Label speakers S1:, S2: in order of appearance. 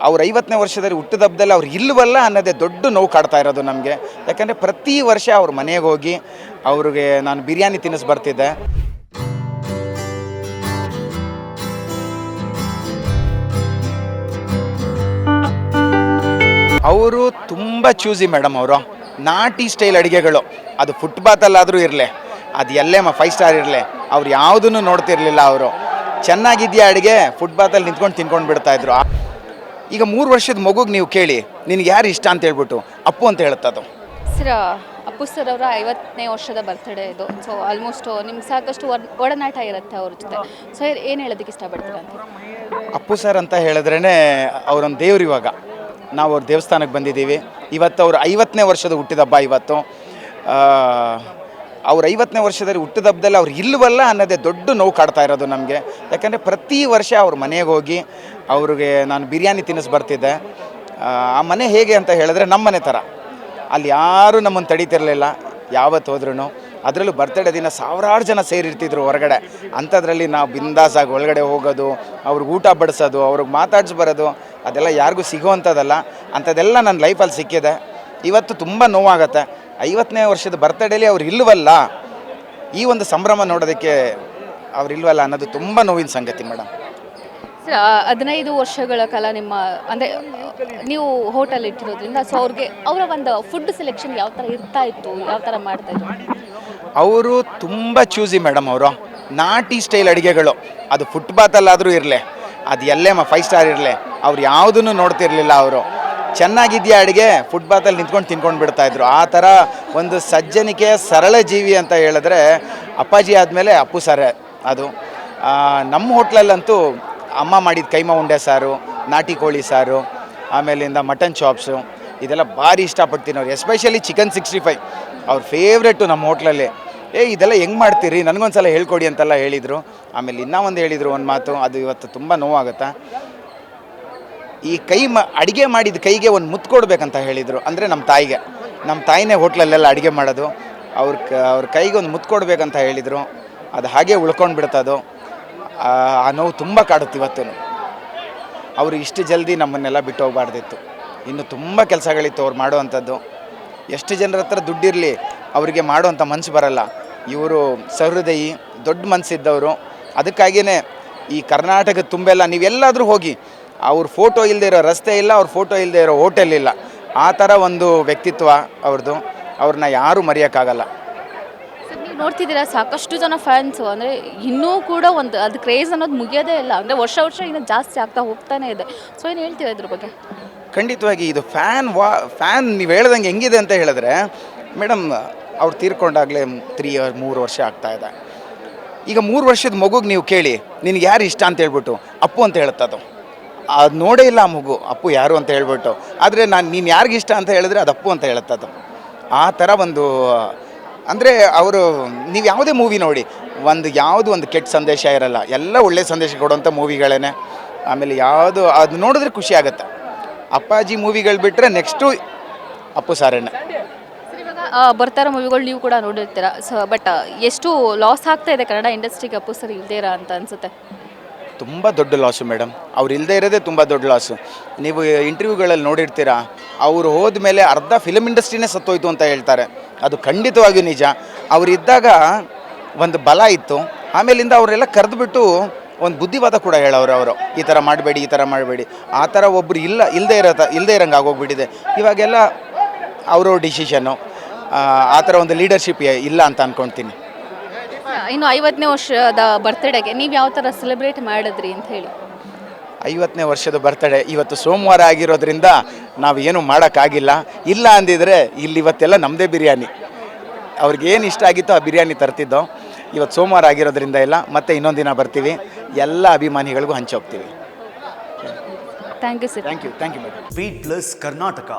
S1: ಅವ್ರ 50ನೇ ವರ್ಷದಲ್ಲಿ ಹುಟ್ಟಿದಬ್ಬದಲ್ಲಿ ಅವ್ರು ಇಲ್ಲವಲ್ಲ ಅನ್ನೋದೇ ದೊಡ್ಡ ನೋವು ಕಾಡ್ತಾ ಇರೋದು ನಮಗೆ. ಯಾಕಂದರೆ ಪ್ರತಿ ವರ್ಷ ಅವ್ರ ಮನೆಗೆ ಹೋಗಿ ಅವ್ರಿಗೆ ನಾನು ಬಿರಿಯಾನಿ ತಿನ್ನಿಸ್ ಬರ್ತಿದ್ದೆ. ಅವರು ತುಂಬ ಚೂಸಿ ಮೇಡಮ್. ಅವರು ನಾಟಿ ಸ್ಟೈಲ್ ಅಡುಗೆಗಳು, ಅದು ಫುಟ್ಪಾತಲ್ಲಾದರೂ ಇರಲಿ, ಅದು ಎಲ್ಲೇ 5 ಸ್ಟಾರ್ ಇರಲಿ, ಅವ್ರು ಯಾವುದನ್ನು ನೋಡ್ತಿರ್ಲಿಲ್ಲ. ಅವರು ಚೆನ್ನಾಗಿದೆಯಾ ಅಡುಗೆ, ಫುಟ್ಪಾತಲ್ಲಿ ನಿಂತ್ಕೊಂಡು ತಿನ್ಕೊಂಡು ಬಿಡ್ತಾಯಿದ್ರು. ಈಗ 3 ವರ್ಷದ ಮಗುಗೆ ನೀವು ಕೇಳಿ, ನಿನಗೆ ಯಾರು ಇಷ್ಟ ಅಂತ ಹೇಳ್ಬಿಟ್ಟು ಅಪ್ಪು ಅಂತ ಹೇಳುತ್ತದು.
S2: ಸರ್, ಅಪ್ಪು ಸರ್ ಅವರ 50ನೇ ವರ್ಷದ ಬರ್ತ್ಡೇ ಇದು. ಸೊ ಆಲ್ಮೋಸ್ಟ್ ನಿಮ್ಗೆ ಸಾಕಷ್ಟು ಒಡನಾಟ ಇರುತ್ತೆ ಅವ್ರ ಜೊತೆ. ಸೊ ಏನು ಹೇಳೋದಕ್ಕೆ ಇಷ್ಟಪಡ್ತೀರಾ ಅಂತ?
S1: ಅಪ್ಪು ಸರ್ ಅಂತ ಹೇಳಿದ್ರೇ ಅವರೊಂದು ದೇವ್ರು. ಇವಾಗ ನಾವು ಅವ್ರ ದೇವಸ್ಥಾನಕ್ಕೆ ಬಂದಿದ್ದೀವಿ. ಇವತ್ತು ಅವ್ರ 50ನೇ ವರ್ಷದ ಹುಟ್ಟಿದಬ್ಬ. ಇವತ್ತು ಅವ್ರ 50ನೇ ವರ್ಷದಲ್ಲಿ ಹುಟ್ಟಿದಬ್ಬದಲ್ಲಿ ಅವ್ರು ಇಲ್ಲವಲ್ಲ ಅನ್ನೋದೇ ದೊಡ್ಡ ನೋವು ಕಾಡ್ತಾ ಇರೋದು ನಮಗೆ. ಯಾಕಂದರೆ ಪ್ರತಿ ವರ್ಷ ಅವ್ರ ಮನೆಗೆ ಹೋಗಿ ಅವ್ರಿಗೆ ನಾನು ಬಿರಿಯಾನಿ ತಿನ್ನಿಸ್ ಬರ್ತಿದ್ದೆ. ಆ ಮನೆ ಹೇಗೆ ಅಂತ ಹೇಳಿದ್ರೆ ನಮ್ಮ ಮನೆ ಥರ. ಅಲ್ಲಿ ಯಾರೂ ನಮ್ಮನ್ನು ತಡೀತಿರಲಿಲ್ಲ ಯಾವತ್ತು ಹೋದ್ರೂ. ಅದರಲ್ಲೂ ಬರ್ತಡೇ ದಿನ ಸಾವಿರಾರು ಜನ ಸೇರಿರ್ತಿದ್ರು ಹೊರಗಡೆ. ಅಂಥದ್ರಲ್ಲಿ ನಾವು ಬಿಂದಾಸಾಗಿ ಒಳಗಡೆ ಹೋಗೋದು, ಅವ್ರಿಗೆ ಊಟ ಬಡಿಸೋದು, ಅವ್ರಿಗೆ ಮಾತಾಡ್ಸಿ ಬರೋದು, ಅದೆಲ್ಲ ಯಾರಿಗೂ ಸಿಗೋವಂಥದ್ದಲ್ಲ. ಅಂಥದ್ದೆಲ್ಲ ನನ್ನ ಲೈಫಲ್ಲಿ ಸಿಕ್ಕಿದೆ. ಇವತ್ತು ತುಂಬ ನೋವಾಗತ್ತೆ. 50ನೇ ವರ್ಷದ ಬರ್ತಡೇಲಿ ಅವ್ರು ಇಲ್ಲವಲ್ಲ, ಈ ಒಂದು ಸಂಭ್ರಮ ನೋಡೋದಕ್ಕೆ ಅವ್ರು ಇಲ್ವಲ್ಲ ಅನ್ನೋದು ತುಂಬ ನೋವಿನ ಸಂಗತಿ ಮೇಡಮ್.
S2: ಸರ್, 15 ವರ್ಷಗಳ ಕಾಲ ನಿಮ್ಮ ಅಂದರೆ ನೀವು ಹೋಟೆಲ್ ಇಟ್ಟಿರೋದ್ರಿಂದ, ಸೊ ಅವ್ರಿಗೆ ಅವರ ಒಂದು ಫುಡ್ ಸೆಲೆಕ್ಷನ್ ಯಾವ ಥರ ಇರ್ತಾ ಇತ್ತು, ಯಾವ ಥರ ಮಾಡ್ತಾಯಿದ್ರು?
S1: ಅವರು ತುಂಬ ಚೂಸಿ ಮೇಡಮ್. ಅವರು ನಾಟಿ ಸ್ಟೈಲ್ ಅಡುಗೆಗಳು, ಅದು ಫುಟ್ಪಾತಲ್ಲಾದರೂ ಇರಲಿ, ಅದು ಎಲ್ಲೇ 5 ಸ್ಟಾರ್ ಇರಲಿ, ಅವ್ರು ಯಾವುದನ್ನು ನೋಡ್ತಿರ್ಲಿಲ್ಲ. ಅವರು ಚೆನ್ನಾಗಿದೆಯಾ ಅಡುಗೆ, ಫುಟ್ಪಾತಲ್ಲಿ ನಿಂತ್ಕೊಂಡು ತಿನ್ಕೊಂಡು ಬಿಡ್ತಾಯಿದ್ರು. ಆ ಥರ ಒಂದು ಸಜ್ಜನಿಕೆ, ಸರಳ ಜೀವಿ ಅಂತ ಹೇಳಿದ್ರೆ ಅಪ್ಪಾಜಿ ಆದಮೇಲೆ ಅಪ್ಪು ಸಾರೇ ಅದು. ನಮ್ಮ ಹೋಟ್ಲಲ್ಲಂತೂ ಅಮ್ಮ ಮಾಡಿದ ಕೈಮಾ ಉಂಡೆ ಸಾರು, ನಾಟಿ ಕೋಳಿ ಸಾರು, ಆಮೇಲಿಂದ ಮಟನ್ ಚಾಪ್ಸು, ಇದೆಲ್ಲ ಭಾರಿ ಇಷ್ಟಪಡ್ತೀನಿ ಅವ್ರು. ಎಸ್ಪೆಷಲಿ ಚಿಕನ್ 65 ಅವ್ರ ಫೇವ್ರೆಟು ನಮ್ಮ ಹೋಟ್ಲಲ್ಲಿ. ಇದೆಲ್ಲ ಹೆಂಗೆ ಮಾಡ್ತೀರಿ, ನನಗೊಂದು ಸಲ ಹೇಳ್ಕೊಡಿ ಅಂತೆಲ್ಲ ಹೇಳಿದರು. ಆಮೇಲೆ ಇನ್ನೂ ಒಂದು ಹೇಳಿದರು ಒಂದು ಮಾತು, ಅದು ಇವತ್ತು ತುಂಬ ನೋವಾಗುತ್ತೆ. ಈ ಅಡುಗೆ ಮಾಡಿದ ಕೈಗೆ ಒಂದು ಮುತ್ತು ಕೊಡಬೇಕಂತ ಹೇಳಿದರು. ಅಂದರೆ ನಮ್ಮ ತಾಯಿನೇ ಹೋಟ್ಲಲ್ಲೆಲ್ಲ ಅಡುಗೆ ಮಾಡೋದು. ಅವ್ರ ಕೈಗೆ ಒಂದು ಮುತ್ತು ಕೊಡಬೇಕಂತ ಹೇಳಿದರು. ಅದು ಹಾಗೆ ಉಳ್ಕೊಂಡು ಬಿಡ್ತದು. ಆ ನೋವು ತುಂಬ ಕಾಡುತ್ತೆ ಇವತ್ತು. ಅವರು ಇಷ್ಟು ಜಲ್ದಿ ನಮ್ಮನ್ನೆಲ್ಲ ಬಿಟ್ಟು ಹೋಗಬಾರ್ದಿತ್ತು. ಇನ್ನು ತುಂಬ ಕೆಲಸಗಳಿತ್ತು ಅವ್ರು ಮಾಡುವಂಥದ್ದು. ಎಷ್ಟು ಜನರ ಹತ್ರ ದುಡ್ಡಿರಲಿ, ಅವರಿಗೆ ಮಾಡುವಂಥ ಮನಸ್ಸು ಬರಲ್ಲ. ಇವರು ಸಹೃದಯಿ, ದೊಡ್ಡ ಮನಸ್ಸಿದ್ದವರು. ಅದಕ್ಕಾಗಿಯೇ ಈ ಕರ್ನಾಟಕದ ತುಂಬೆಲ್ಲ ನೀವೆಲ್ಲಾದರೂ ಹೋಗಿ ಅವ್ರ ಫೋಟೋ ಇಲ್ಲದೆ ಇರೋ ರಸ್ತೆ ಇಲ್ಲ, ಅವ್ರ ಫೋಟೋ ಇಲ್ಲದೆ ಇರೋ ಹೋಟೆಲ್ ಇಲ್ಲ. ಆ ಥರ ಒಂದು ವ್ಯಕ್ತಿತ್ವ ಅವ್ರದ್ದು. ಅವ್ರನ್ನ ಯಾರೂ ಮರೆಯೋಕ್ಕಾಗಲ್ಲ.
S2: ನೀವು ನೋಡ್ತಿದ್ದೀರಾ, ಸಾಕಷ್ಟು ಜನ ಫ್ಯಾನ್ಸು, ಅಂದರೆ ಇನ್ನೂ ಕೂಡ ಒಂದು ಅದು ಕ್ರೇಜ್ ಅನ್ನೋದು ಮುಗಿಯೋದೇ ಇಲ್ಲ. ಅಂದರೆ ವರ್ಷ ಇನ್ನೂ ಜಾಸ್ತಿ ಆಗ್ತಾ ಹೋಗ್ತಾನೆ ಇದೆ. ಸೊ ಏನು ಹೇಳ್ತೀರಾ ಇದ್ರ ಬಗ್ಗೆ?
S1: ಖಂಡಿತವಾಗಿ ಇದು ಫ್ಯಾನ್ ನೀವು ಹೇಳ್ದಂಗೆ ಹೆಂಗಿದೆ ಅಂತ ಹೇಳಿದ್ರೆ ಮೇಡಮ್, ಅವ್ರು ತೀರ್ಕೊಂಡಾಗಲೇ 3 ವರ್ಷ ಆಗ್ತಾಯಿದೆ. ಈಗ 3 ವರ್ಷದ ಮಗುಗೆ ನೀವು ಕೇಳಿ, ನಿನಗೆ ಯಾರು ಇಷ್ಟ ಅಂತ ಹೇಳ್ಬಿಟ್ಟು ಅಪ್ಪು ಅಂತ ಹೇಳುತ್ತದು. ಅದು ನೋಡೇ ಇಲ್ಲ ಆ ಮಗು ಅಪ್ಪು ಯಾರು ಅಂತ ಹೇಳ್ಬಿಟ್ಟು. ಆದರೆ ನೀನು ಯಾರಿಗಿಷ್ಟ ಅಂತ ಹೇಳಿದ್ರೆ ಅದು ಅಪ್ಪು ಅಂತ ಹೇಳುತ್ತದು. ಆ ಥರ ಒಂದು ಅಂದರೆ ಅವರು, ನೀವು ಯಾವುದೇ ಮೂವಿ ನೋಡಿ, ಯಾವುದು ಒಂದು ಕೆಟ್ಟ ಸಂದೇಶ ಇರಲ್ಲ, ಎಲ್ಲ ಒಳ್ಳೆ ಸಂದೇಶ ಕೊಡುವಂಥ ಮೂವಿಗಳೇ. ಆಮೇಲೆ ಯಾವುದು ಅದು ನೋಡಿದ್ರೆ ಖುಷಿ ಆಗುತ್ತೆ. ಅಪ್ಪಾಜಿ ಮೂವಿಗಳು ಬಿಟ್ಟರೆ ನೆಕ್ಸ್ಟು ಅಪ್ಪು ಸಾರೇನೆ.
S2: ಬರ್ತಾ ಇರೋ ಮೂವಿಗಳು ನೀವು ಕೂಡ ನೋಡಿರ್ತೀರ. ಸೊ ಬಟ್ ಎಷ್ಟು ಲಾಸ್ ಆಗ್ತಾ ಇದೆ ಕನ್ನಡ ಇಂಡಸ್ಟ್ರಿಗೆ ಅಪ್ಪು ಸರ್ ಇಲ್ದೇರಾ ಅಂತ ಅನಿಸುತ್ತೆ?
S1: ತುಂಬ ದೊಡ್ಡ ಲಾಸು ಮೇಡಮ್. ಅವ್ರು ಇಲ್ಲದೇ ಇರೋದೇ ತುಂಬ ದೊಡ್ಡ ಲಾಸು. ನೀವು ಇಂಟರ್ವ್ಯೂಗಳಲ್ಲಿ ನೋಡಿರ್ತೀರಾ, ಅವರು ಹೋದ ಮೇಲೆ ಅರ್ಧ ಫಿಲಮ್ ಇಂಡಸ್ಟ್ರಿನೇ ಸತ್ತೋಯ್ತು ಅಂತ ಹೇಳ್ತಾರೆ. ಅದು ಖಂಡಿತವಾಗಿಯೂ ನಿಜ. ಅವರಿದ್ದಾಗ ಒಂದು ಬಲ ಇತ್ತು. ಆಮೇಲಿಂದ ಅವರೆಲ್ಲ ಕರೆದುಬಿಟ್ಟು ಒಂದು ಬುದ್ಧಿವಾದ ಕೂಡ ಹೇಳೋರು. ಈ ಥರ ಮಾಡಬೇಡಿ, ಈ ಥರ ಮಾಡಬೇಡಿ. ಆ ಥರ ಒಬ್ಬರು ಇಲ್ಲದೇ ಇರೋಂಗೆ ಆಗೋಗ್ಬಿಟ್ಟಿದೆ. ಇವಾಗೆಲ್ಲ ಅವರ ಡಿಸಿಷನ್ನು. ಆ ಥರ ಒಂದು ಲೀಡರ್ಶಿಪ್ ಇಲ್ಲ ಅಂತ ಅಂದ್ಕೊಳ್ತೀನಿ.
S2: ಇನ್ನು 50ನೇ ವರ್ಷದ ಬರ್ತ್ಡೇಗೆ ನೀವು ಯಾವ ಥರ ಸೆಲೆಬ್ರೇಟ್ ಮಾಡಿದ್ರಿ ಅಂತ ಹೇಳಿ?
S1: 50ನೇ ವರ್ಷದ ಬರ್ತಡೇ ಇವತ್ತು ಸೋಮವಾರ ಆಗಿರೋದ್ರಿಂದ ನಾವು ಏನು ಮಾಡೋಕ್ಕಾಗಿಲ್ಲ. ಇಲ್ಲ ಅಂದಿದ್ರೆ ಇವತ್ತೆಲ್ಲ ನಮ್ಮದೇ ಬಿರಿಯಾನಿ. ಅವ್ರಿಗೇನು ಇಷ್ಟ ಆಗಿತ್ತೋ ಆ ಬಿರಿಯಾನಿ ತರ್ತಿದ್ದೋ. ಇವತ್ತು ಸೋಮವಾರ ಆಗಿರೋದ್ರಿಂದ ಇಲ್ಲ, ಮತ್ತೆ ಇನ್ನೊಂದು ದಿನ ಬರ್ತೀವಿ, ಎಲ್ಲ ಅಭಿಮಾನಿಗಳಿಗೂ ಹಂಚೋಗ್ತೀವಿ.
S2: Thank you sir.
S1: Thank you madam.
S3: Sweet plus Karnataka.